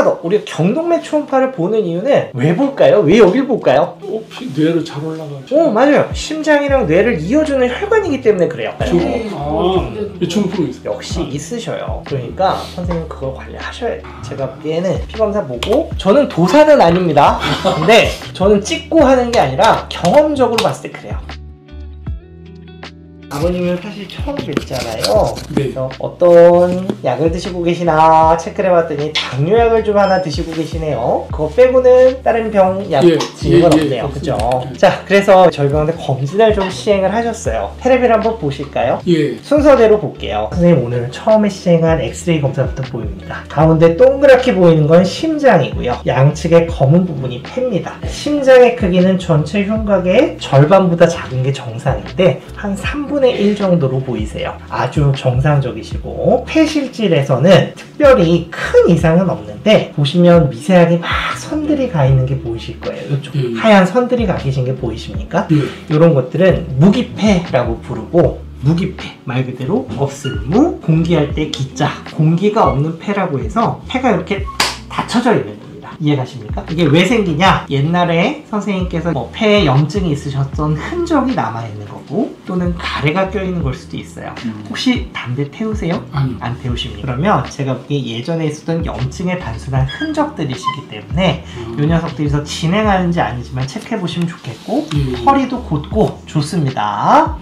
하나 더, 우리가 경동맥 초음파를 보는 이유는 왜 볼까요? 왜 여길 볼까요? 뇌로 잘 올라가죠. 맞아요. 심장이랑 뇌를 이어주는 혈관이기 때문에 그래요. 초음파 있어요. 역시 있으셔요. 그러니까 선생님 그걸 관리하셔야 돼요. 제가 보기에는 피검사 보고, 저는 도사는 아닙니다. 근데 저는 찍고 하는 게 아니라 경험적으로 봤을 때 그래요. 아버님은 사실 처음 뵀잖아요. 그래서 어떤 약을 드시고 계시나 체크를 해봤더니 당뇨약을 좀 하나 드시고 계시네요. 그거 빼고는 다른 병약 드시는 건 없네요. 그죠? 자, 그래서 저희 병원에 검진을 좀 시행을 하셨어요. 테레비를 한번 보실까요? 순서대로 볼게요. 선생님 오늘 처음에 시행한 엑스레이 검사부터 보입니다. 가운데 동그랗게 보이는 건 심장이고요. 양측의 검은 부분이 폐입니다. 심장의 크기는 전체 흉곽의 절반보다 작은 게 정상인데 한 3분의 1 정도로 보이세요. 아주 정상적이시고, 폐실질에서는 특별히 큰 이상은 없는데 보시면 미세하게 막 선들이 가 있는 게 보이실 거예요. 이쪽 하얀 선들이 가 계신 게 보이십니까? 이런 것들은 무기폐라고 부르고, 무기폐 말 그대로 없음무, 공기할 때 기자, 공기가 없는 폐라고 해서 폐가 이렇게 닫혀져 있는 겁니다. 이해가십니까? 이게 왜 생기냐? 옛날에 선생님께서 폐에 염증이 있으셨던 흔적이 남아있는 거고, 또는 가래가 껴있는 걸 수도 있어요. 혹시 담배 태우세요? 안 태우십니까? 그러면 제가 보기에 예전에 있었던 염증의 단순한 흔적들이시기 때문에 이 녀석들이서 진행하는지 아니지만 체크해보시면 좋겠고, 허리도 곧고 좋습니다.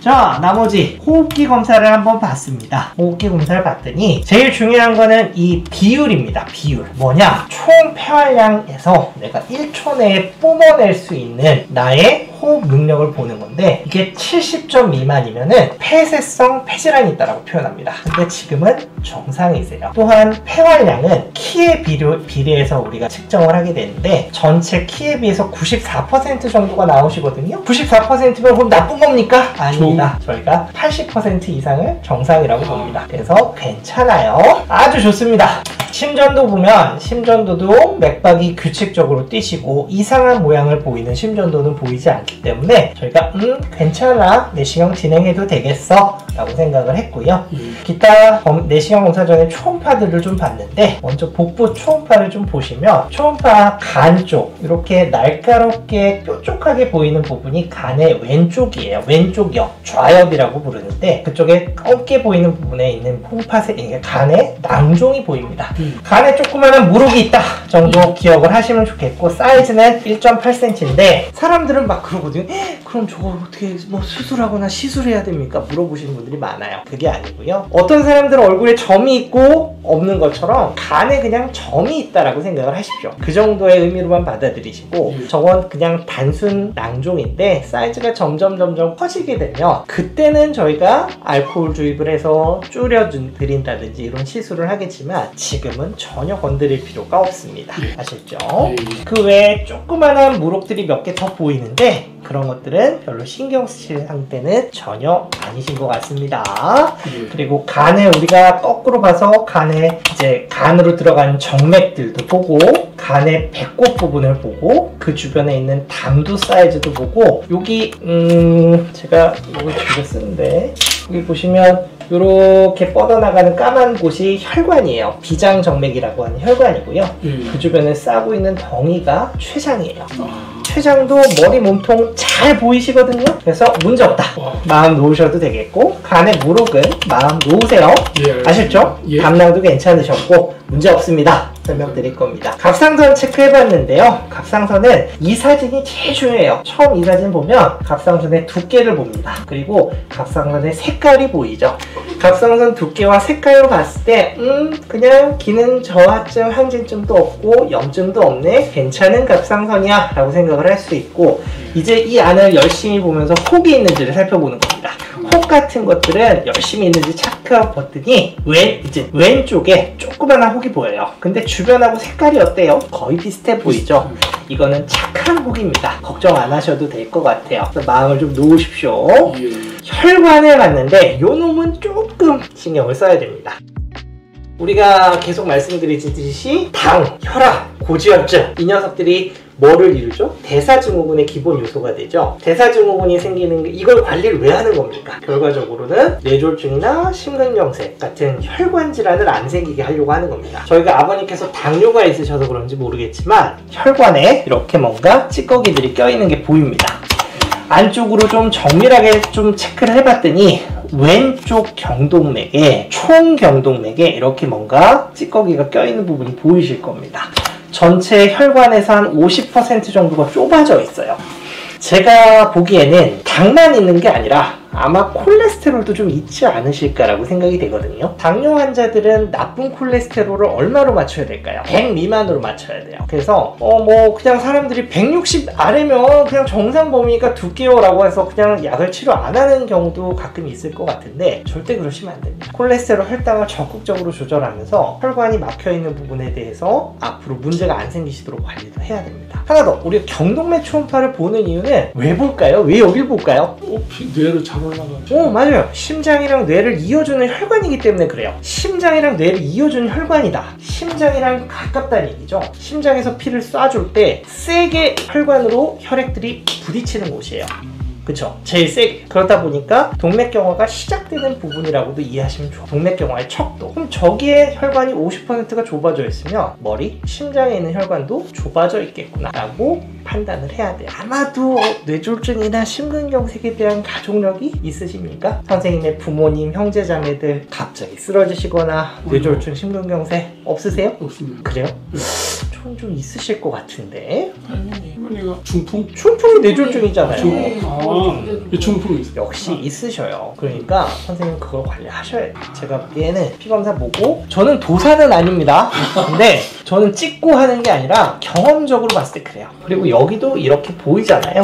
자, 나머지 호흡기 검사를 한번 봤습니다. 호흡기 검사를 봤더니 제일 중요한 거는 이 비율입니다. 비율. 뭐냐? 총 폐활량에서 내가 1초 내에 뿜어낼 수 있는 나의 호흡 능력을 보는 건데, 이게 70점 미만이면은 폐쇄성 폐질환이 있다고 표현합니다. 근데 지금은 정상이세요. 또한 폐활량은 키에 비례해서 우리가 측정을 하게 되는데, 전체 키에 비해서 94% 정도가 나오시거든요. 94%면 그럼 나쁜 겁니까? 아닙니다. 저희가 80% 이상을 정상이라고 봅니다. 그래서 괜찮아요. 아주 좋습니다. 심전도 보면 심전도도 맥박이 규칙적으로 뛰시고 이상한 모양을 보이는 심전도는 보이지 않기 때문에 저희가 괜찮아, 내시경 진행해도 되겠어 라고 생각을 했고요. 기타 내시경 검사 전에 초음파들을 좀 봤는데, 먼저 복부 초음파를 좀 보시면 초음파 간 쪽 이렇게 날카롭게 뾰족하게 보이는 부분이 간의 왼쪽이에요. 왼쪽이요. 좌엽이라고 부르는데, 그쪽에 검게 보이는 부분에 있는 홍파색, 이게 간의 낭종이 보입니다. 간에 조그마한 무릎이 있다 정도 기억을 하시면 좋겠고, 사이즈는 1.8cm인데 사람들은 막 그러거든요. 그럼 저거 어떻게 수술하거나 시술해야 됩니까? 물어보시는 분들이 많아요. 그게 아니고요. 어떤 사람들은 얼굴에 점이 있고 없는 것처럼 간에 그냥 점이 있다라고 생각을 하십시오. 그 정도의 의미로만 받아들이시고, 저건 그냥 단순 낭종인데 사이즈가 점점 커지게 되면 그때는 저희가 알코올 주입을 해서 줄여드린다든지 이런 시술을 하겠지만, 지금은 전혀 건드릴 필요가 없습니다. 아셨죠? 그 외에 조그만한 무릎들이 몇 개 더 보이는데 그런 것들은 별로 신경 쓰실 상태는 전혀 아니신 것 같습니다. 그리고 간에 우리가 거꾸로 봐서 간에 이제 간으로 들어가는 정맥들도 보고, 간의 배꼽 부분을 보고, 그 주변에 있는 담두 사이즈도 보고, 여기 제가 이걸 줄여 쓰는데 여기 보시면 이렇게 뻗어나가는 까만 곳이 혈관이에요. 비장정맥이라고 하는 혈관이고요. 그 주변에 싸고 있는 덩이가 췌장이에요. 췌장도 머리 몸통 잘 보이시거든요. 그래서 문제없다. 마음 놓으셔도 되겠고, 간의 무릎은 마음 놓으세요. 아셨죠? 담낭도 괜찮으셨고 문제없습니다. 설명드릴 겁니다. 갑상선 체크해봤는데요. 갑상선은 이 사진이 제일 중요해요. 처음 이 사진 보면 갑상선의 두께를 봅니다. 그리고 갑상선의 색깔이 보이죠. 갑상선 두께와 색깔로 봤을 때 그냥 기능 저하증, 항진증도 없고 염증도 없네, 괜찮은 갑상선이야 라고 생각을 할 수 있고, 이제 이 안을 열심히 보면서 혹이 있는지를 살펴보는 겁니다. 혹 같은 것들은 열심히 있는지 체크해봤더니 이제 왼쪽에 조그만한 혹이 보여요. 근데 주변하고 색깔이 어때요? 거의 비슷해 보이죠? 이거는 착한 혹입니다. 걱정 안 하셔도 될 것 같아요. 그래서 마음을 좀 놓으십시오. 혈관을 봤는데 요 놈은 조금 신경을 써야 됩니다. 우리가 계속 말씀드리듯이 당, 혈압, 고지혈증 이 녀석들이 뭐를 이루죠? 대사증후군의 기본 요소가 되죠. 대사증후군이 생기는 이걸 관리를 왜 하는 겁니까? 결과적으로는 뇌졸중이나 심근경색 같은 혈관 질환을 안 생기게 하려고 하는 겁니다. 저희가 아버님께서 당뇨가 있으셔서 그런지 모르겠지만 혈관에 이렇게 뭔가 찌꺼기들이 껴있는 게 보입니다. 안쪽으로 좀 정밀하게 좀 체크를 해봤더니 왼쪽 경동맥에 총경동맥에 이렇게 뭔가 찌꺼기가 껴있는 부분이 보이실 겁니다. 전체 혈관에서 한 50% 정도가 좁아져 있어요. 제가 보기에는 당만 있는 게 아니라 아마 콜레스테롤도 좀 있지 않으실까라고 생각이 되거든요. 당뇨 환자들은 나쁜 콜레스테롤을 얼마로 맞춰야 될까요? 100 미만으로 맞춰야 돼요. 그래서 뭐 그냥 사람들이 160 아래면 그냥 정상 범위니까 두께요 라고 해서 그냥 약을 치료 안 하는 경우도 가끔 있을 것 같은데 절대 그러시면 안 됩니다. 콜레스테롤 혈당을 적극적으로 조절하면서 혈관이 막혀있는 부분에 대해서 앞으로 문제가 안 생기시도록 관리도 해야 됩니다. 하나 더, 우리가 경동맥 초음파를 보는 이유는 왜 볼까요? 왜 여길 볼까요? 뇌로 잘 올라가죠. 맞아요. 심장이랑 뇌를 이어주는 혈관이기 때문에 그래요. 심장이랑 뇌를 이어주는 혈관이다. 심장이랑 가깝다는 얘기죠. 심장에서 피를 쏴줄 때 세게 혈관으로 혈액들이 부딪히는 곳이에요. 그쵸? 제일 세게. 그러다 보니까 동맥경화가 시작되는 부분이라고도 이해하시면 좋아요. 동맥경화의 척도. 그럼 저기에 혈관이 50%가 좁아져 있으면 머리, 심장에 있는 혈관도 좁아져 있겠구나 라고 판단을 해야 돼요. 아마도 뇌졸중이나 심근경색에 대한 가족력이 있으십니까? 선생님의 부모님, 형제자매들 갑자기 쓰러지시거나 뇌졸중, 심근경색 없으세요? 없습니다. 그래요? 저는 좀 있으실 것 같은데. 할머니가 중풍? 중풍이 뇌졸중이잖아요. 중풍이 있어요. 역시 있으셔요. 그러니까 선생님 그걸 관리하셔야 돼요. 제가 보기에는 피검사 보고 저는 도사는 아닙니다. 근데 저는 찍고 하는 게 아니라 경험적으로 봤을 때 그래요. 그리고 여기도 이렇게 보이잖아요.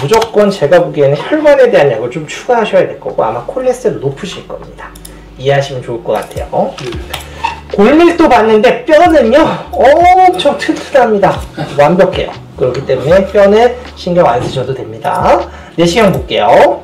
무조건 제가 보기에는 혈관에 대한 약을 좀 추가하셔야 될 거고 아마 콜레스테롤 높으실 겁니다. 이해하시면 좋을 것 같아요. 골밀도 봤는데 뼈는요 엄청 튼튼합니다. 완벽해요. 그렇기 때문에 뼈는 신경 안 쓰셔도 됩니다. 내시경 볼게요.